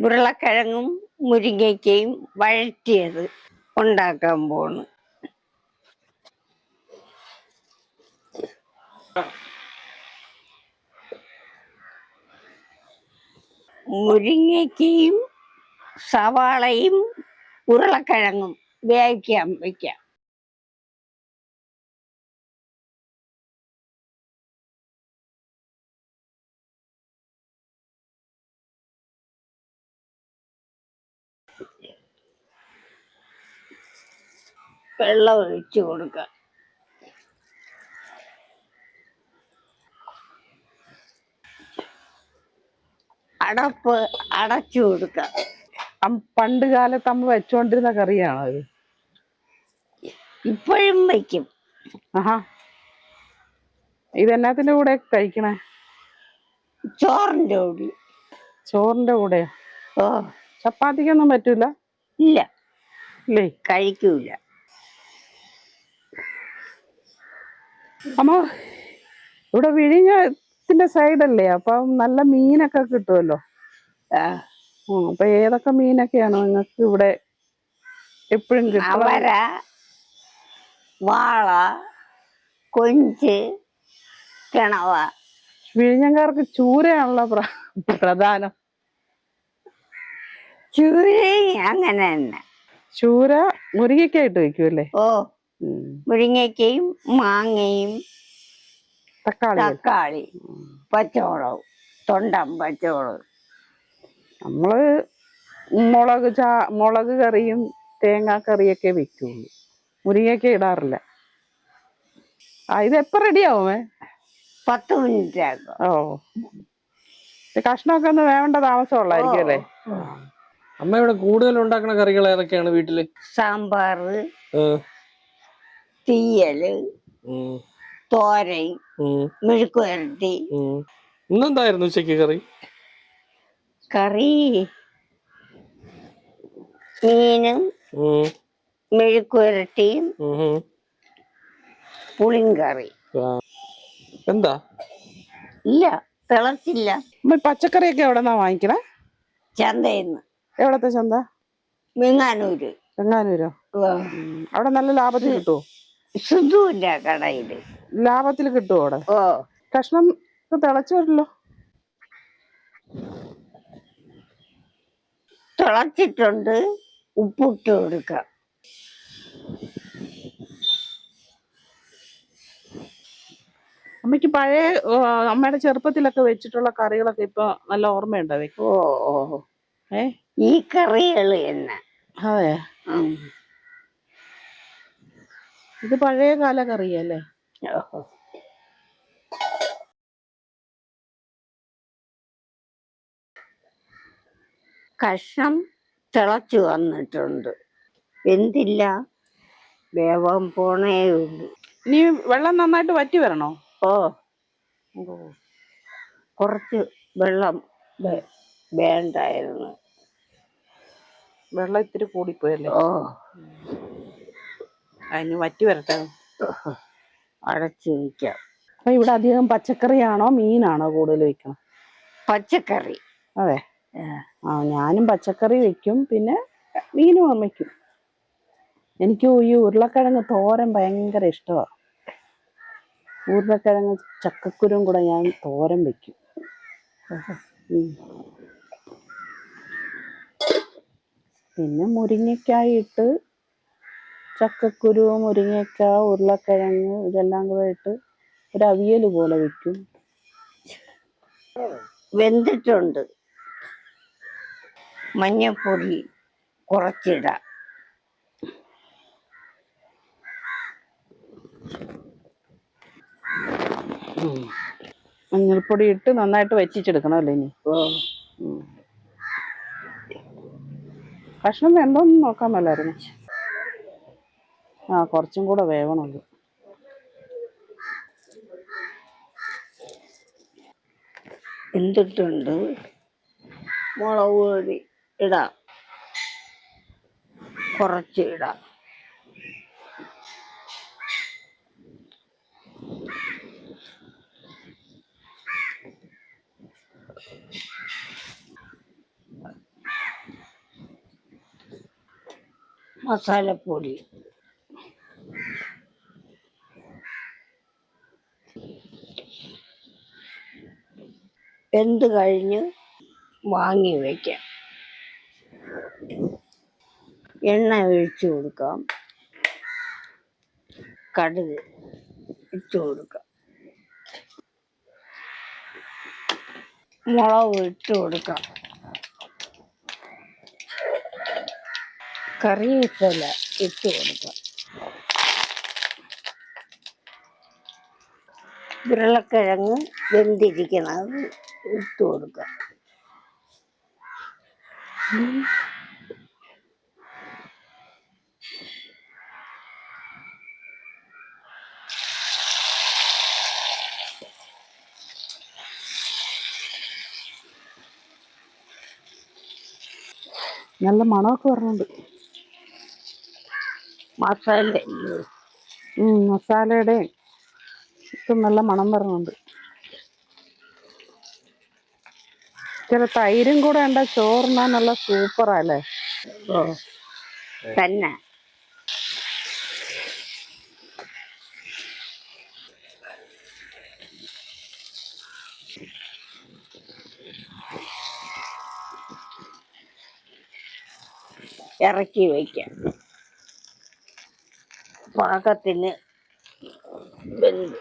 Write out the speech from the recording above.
ഉരുളക്കിഴങ്ങും മുരിങ്ങയ്ക്കയും വഴറ്റിയത് ഉണ്ടാക്കാൻ പോണ്. മുരിങ്ങയ്ക്കയും സവാളയും ഉരുളക്കിഴങ്ങും വേവിക്കാൻ വയ്ക്കാം. വെള്ളം ഒഴിച്ചു കൊടുക്കാം. അടപ്പ് അടച്ചു കൊടുക്കാം. പണ്ട് കാലത്ത് നമ്മൾ വെച്ചോണ്ടിരുന്ന കറിയാണോ അത്? ഇപ്പോഴും വയ്ക്കും. ആഹാ, ഇതെന്നാത്തിന്റെ കൂടെ കഴിക്കണേ? ചോറിന്റെ കൂടി. ചോറിന്റെ കൂടെ? ഓ, ചപ്പാത്തിക്കൊന്നും പറ്റൂല? ഇല്ല, ഇല്ലേ, കഴിക്കൂല. അമ്മ ഇവിടെ വിഴിഞ്ഞത്തിന്റെ സൈഡല്ലേ, അപ്പം നല്ല മീനൊക്കെ കിട്ടുമല്ലോ. അപ്പൊ ഏതൊക്കെ മീനൊക്കെയാണ് നിങ്ങൾക്ക് ഇവിടെ എപ്പോഴും കിട്ടുന്നത്? അവര, വാള, കൊഞ്ച്, കിണവ. വിഴിഞ്ഞങ്കാർക്ക് ചൂരയാണല്ലോ പ്രധാനം. ചൂര അങ്ങനെ തന്നെ. ചൂര മുരിങ്ങയ്ക്കായിട്ട് വെക്കുമല്ലേ? ഓ, മുരിങ്ങയ്ക്കയും മാങ്ങയും തക്കാളി പച്ചമുളകും തൊണ്ടം പച്ചമുളക്. നമ്മള് മുളക് കറിയും തേങ്ങാക്കറിയൊക്കെ വെക്കുള്ളൂ, മുരിങ്ങയ്ക്ക ഇടാറില്ല. ഇതെപ്പോ റെഡിയാവുമേ? 10 മിനിറ്റ് ആക്കും. ഓ, കഷ്ണമൊക്കെ ഒന്ന് വേവേണ്ട താമസമുള്ളായിരിക്കും അല്ലേ? അമ്മ ഇവിടെ കൂടുതൽ ഉണ്ടാക്കുന്ന കറികൾ ഏതൊക്കെയാണ് വീട്ടില്? സാമ്പാറ്, തീയല്, തോരൻ, മെഴുക്ക് വരട്ടി. ഇന്നെന്തായിരുന്നു ഉച്ചക്ക് കറി? മീനും മെഴുക്ക് വരട്ടിയും പുളിങ്കറി. എന്താ? ഇല്ല, തിളച്ചില്ല. പച്ചക്കറിയൊക്കെ എവിടെന്നാ വാങ്ങിക്കണേ? ചന്തയിന്ന്. എവിടത്തെ ചന്ത? വെങ്ങാനൂര്. വെങ്ങാനൂരോ? അവിടെ നല്ല ലാഭത്തിൽ കിട്ടുമോ? സുധുവില്ല കടയില്. ലാഭത്തിൽ കിട്ടുമോ അവിടെ? ഓ, കഷ്ണം തിളച്ചു വരില്ലോ? തിളച്ചിട്ടുണ്ട്. ഉപ്പിട്ട് കൊടുക്കാം. അമ്മയ്ക്ക് പഴയ അമ്മയുടെ ചെറുപ്പത്തിലൊക്കെ വെച്ചിട്ടുള്ള കറികളൊക്കെ ഇപ്പൊ നല്ല ഓർമ്മയുണ്ടോ? ഓ ഓ, ഈ കറികള് തന്നെ. അതെ, ഇത് പഴയ കാല കറിയല്ലേ? കഷ്ണം തിളച്ചു വന്നിട്ടുണ്ട്. എന്തില്ല, വേവാൻ പോണേ ഉള്ളൂ. ഇനി വെള്ളം നന്നായിട്ട് വറ്റി വരണോ? ഓ, കുറച്ച് വെള്ളം വേണ്ടായിരുന്നു. വെള്ളം ഇത്തിരി കൂടിപ്പോയല്ലേ? ഓ, അതിന് വറ്റി വരട്ടെ. അടച്ചു വയ്ക്കാം. അപ്പൊ ഇവിടെ അധികം പച്ചക്കറിയാണോ മീനാണോ കൂടുതൽ വെക്കണം? പച്ചക്കറി. അതെ, ഞാനും പച്ചക്കറി വെക്കും, പിന്നെ മീനും വെക്കും. എനിക്ക് ഈ ഉരുളക്കിഴങ്ങ് തോരൻ ഭയങ്കര ഇഷ്ടമാണ്. ഉരുളക്കിഴങ്ങ് ചക്കക്കുരും കൂടെ ഞാൻ തോരൻ വെക്കും. പിന്നെ മുരിങ്ങക്കായി ഇട്ട്, ചക്കക്കുരു, മുരിങ്ങക്ക, ഉരുളക്കിഴങ്ങ് ഇതെല്ലാം കൂടെ ഇട്ട് ഒരു അവിയൽ പോലെ വെക്കും. വെന്തിട്ടുണ്ട്. മഞ്ഞപ്പൊടി കുറച്ചിടാം. മഞ്ഞൾപ്പൊടി ഇട്ട് നന്നായിട്ട് വറ്റിച്ചെടുക്കണം അല്ലേ? ഇനി കഷ്ണം വെന്തോന്ന് നോക്കാൻ മേലായിരുന്നു. കുറച്ചും കൂടെ വേവണുള്ളൂ. എന്തിട്ടുണ്ട്. മുളക് പൊടി ഇടാം, കുറച്ച് ഇടാം. മസാലപ്പൊടി, വെന്ത് കഴിഞ്ഞ് വാങ്ങി വയ്ക്കാം. എണ്ണ ഒഴിച്ചു കൊടുക്കാം, കടുക് ഇട്ട് കൊടുക്കാം, മുളക് ഇട്ട് കൊടുക്കാം, കറിവേപ്പില ഇട്ട് കൊടുക്കാം, ഉരുളക്കിഴങ്ങ് വെന്തിരിക്കുന്നത് ഇട്ട് കൊടുക്കാം. നല്ല മണമൊക്കെ വരുന്നുണ്ട്. മസാല മസാലയുടെ ഇപ്പം നല്ല മണം വരുന്നുണ്ട്. ചില തൈരും കൂടെ ഉണ്ട ചോറിനാ നല്ല സൂപ്പറാ അല്ലേ? തന്നെ ഇറക്കി വയ്ക്കാം. പാകത്തിന് വെന്ത്